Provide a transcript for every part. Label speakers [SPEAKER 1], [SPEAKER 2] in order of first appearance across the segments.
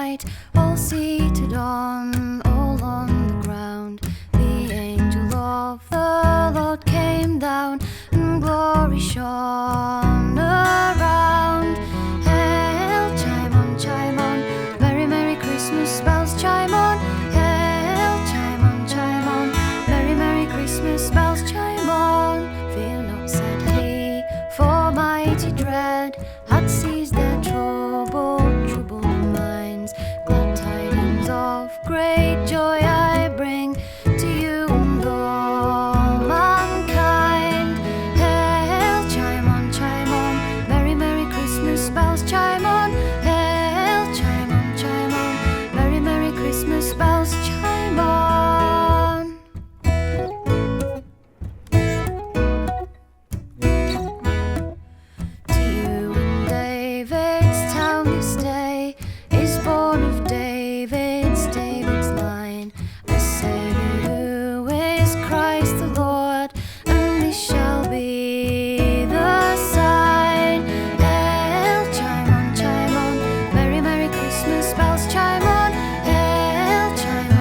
[SPEAKER 1] night, all seated all on the ground. The angel of the Lord came down, and glory shone around. Hail, chime on, merry, merry Christmas bells chime on. Hail, chime on, merry, merry Christmas bells chime on. Fear not, said he, for mighty dread had seized their troubled minds. Glad tidings of great joy I bring to you and all mankind. Hail, chime on, merry, merry Christmas bells chime on. Hail, chime on, merry, merry Christmas bells chime on. To you in David's town this day is born of David's line, a Savior who is Christ the Lord, and this shall be the sign. Hail, chime on, merry, merry Christmas bells chime on. Hail, chime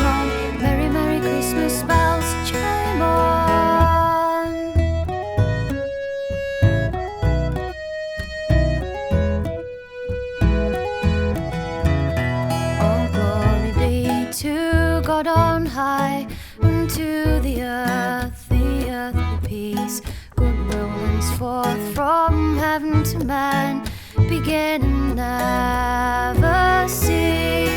[SPEAKER 1] on, merry, merry Christmas bells chime on. All glory be to God on high, and to the earth be peace. Goodwill henceforth from heaven to man, begin and never cease.